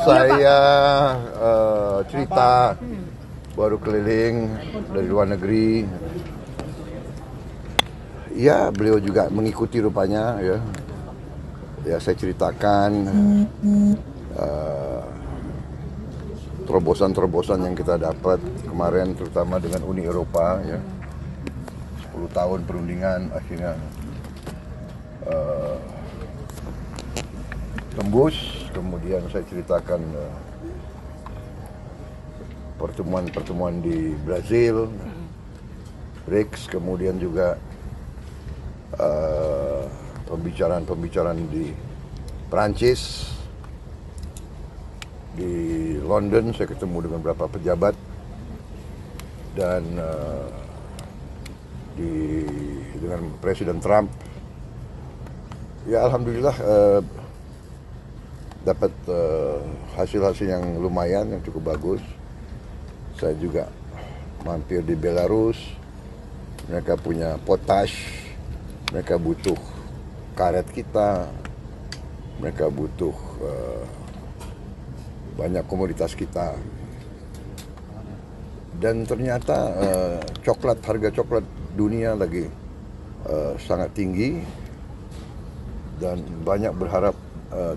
Saya cerita baru keliling dari luar negeri. Ya, beliau juga mengikuti rupanya ya. Ya, saya ceritakan terobosan-terobosan yang kita dapat kemarin, terutama dengan Uni Eropa ya. 10 tahun perundingan akhirnya tembus. Kemudian saya ceritakan pertemuan-pertemuan di Brazil, BRICS, kemudian juga pembicaraan di Perancis, di London saya ketemu dengan beberapa pejabat, dan dengan Presiden Trump. Ya, alhamdulillah dapat hasil-hasil yang lumayan, yang cukup bagus. Saya juga mampir di Belarus. Mereka punya potash, mereka butuh karet kita, mereka butuh banyak komoditas kita. Dan ternyata harga coklat dunia lagi sangat tinggi, dan banyak berharap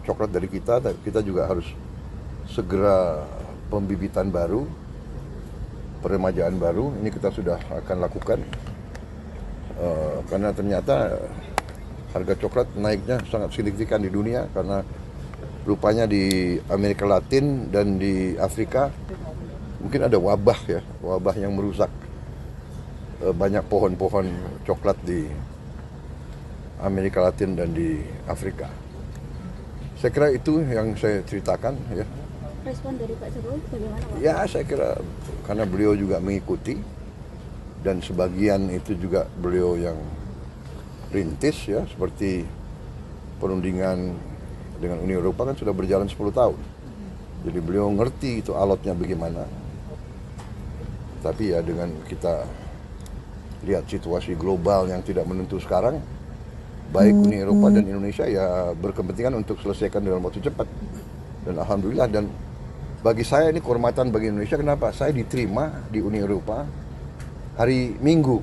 coklat dari kita. Kita juga harus segera pembibitan baru, peremajaan baru. Ini kita sudah akan lakukan karena ternyata harga coklat naiknya sangat signifikan di dunia, karena rupanya di Amerika Latin dan di Afrika mungkin ada wabah yang merusak banyak pohon-pohon coklat di Amerika Latin dan di Afrika. Saya kira itu yang saya ceritakan ya. Respon dari Pak Jokowi bagaimana, Pak? Ya, saya kira karena beliau juga mengikuti, dan sebagian itu juga beliau yang rintis ya, seperti perundingan dengan Uni Eropa kan sudah berjalan 10 tahun. Jadi beliau ngerti itu alotnya bagaimana. Tapi ya dengan kita lihat situasi global yang tidak menentu sekarang, baik Uni Eropa dan Indonesia ya berkepentingan untuk selesaikan dalam waktu cepat. Dan alhamdulillah, dan bagi saya ini kehormatan bagi Indonesia. Kenapa? Saya diterima di Uni Eropa hari Minggu.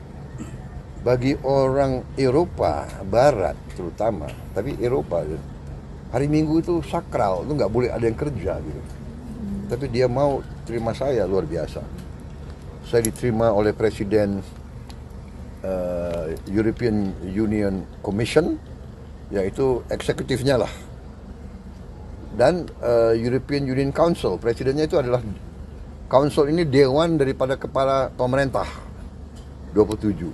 Bagi orang Eropa Barat terutama, tapi Eropa hari Minggu itu sakral, itu nggak boleh ada yang kerja gitu. Tapi dia mau terima saya, luar biasa. Saya diterima oleh Presiden European Union Commission, yaitu eksekutifnya lah, dan European Union Council, presidennya itu adalah council ini dewan daripada kepala pemerintah 27.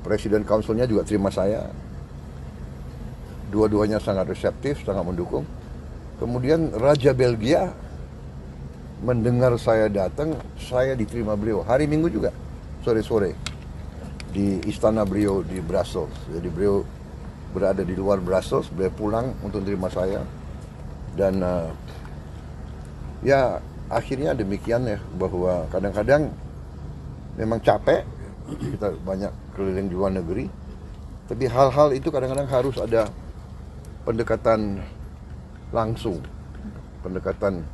Presiden councilnya juga terima saya, dua-duanya sangat reseptif, sangat mendukung. Kemudian Raja Belgia mendengar saya datang, saya diterima beliau hari Minggu juga sore-sore di istana beliau di Brussels. Jadi beliau berada di luar Brussels, beliau pulang untuk terima saya. Dan ya akhirnya demikian ya, bahwa kadang-kadang memang capek, kita banyak keliling di luar negeri, tapi hal-hal itu kadang-kadang harus ada pendekatan langsung, pendekatan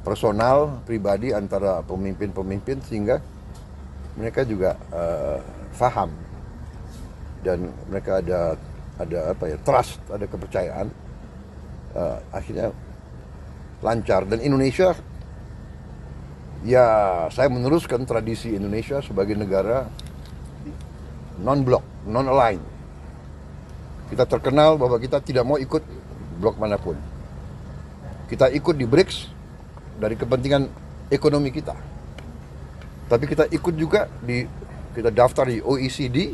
personal, pribadi antara pemimpin-pemimpin, sehingga mereka juga faham, dan mereka ada trust, ada kepercayaan. Akhirnya lancar. Dan Indonesia, ya saya meneruskan tradisi Indonesia sebagai negara non-blok, non-align. Kita terkenal bahwa kita tidak mau ikut blok manapun. Kita ikut di BRICS dari kepentingan ekonomi kita. Tapi kita ikut juga kita daftar di OECD,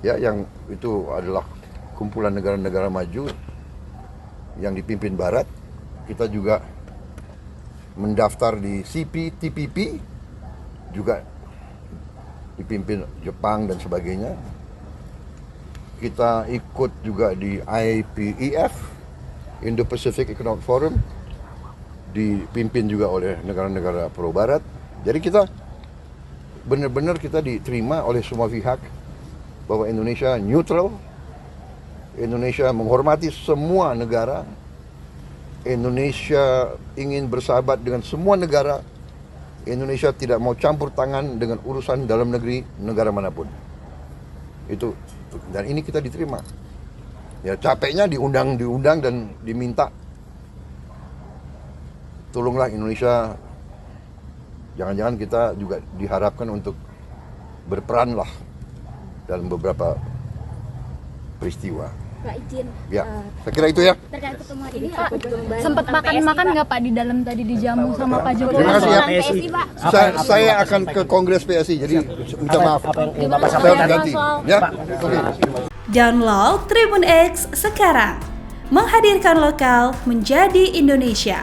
ya, yang itu adalah kumpulan negara-negara maju yang dipimpin Barat. Kita juga mendaftar di CPTPP, juga dipimpin Jepang dan sebagainya. Kita ikut juga di IPEF, Indo-Pacific Economic Forum, dipimpin juga oleh negara-negara pro-Barat. Jadi kita benar-benar kita diterima oleh semua pihak bahwa Indonesia neutral, Indonesia menghormati semua negara, Indonesia ingin bersahabat dengan semua negara. Indonesia tidak mau campur tangan dengan urusan dalam negeri negara manapun. Itu, dan ini kita diterima. Ya capeknya diundang dan diminta. Tolonglah Indonesia. Jangan-jangan kita juga diharapkan untuk berperan lah dalam beberapa peristiwa. Pak izin. Ya, saya kira itu ya. Terkait pertemuan ini Pak, apa juga sempat makan-makan nggak Pak di dalam tadi dijamu sama Pak Jokowi? Terima kasih ya. PSI, Pak. Saya akan ke Kongres PSI, jadi minta maaf. Saya ganti. Ya. Oke. Download Tribun X sekarang. Menghadirkan lokal menjadi Indonesia.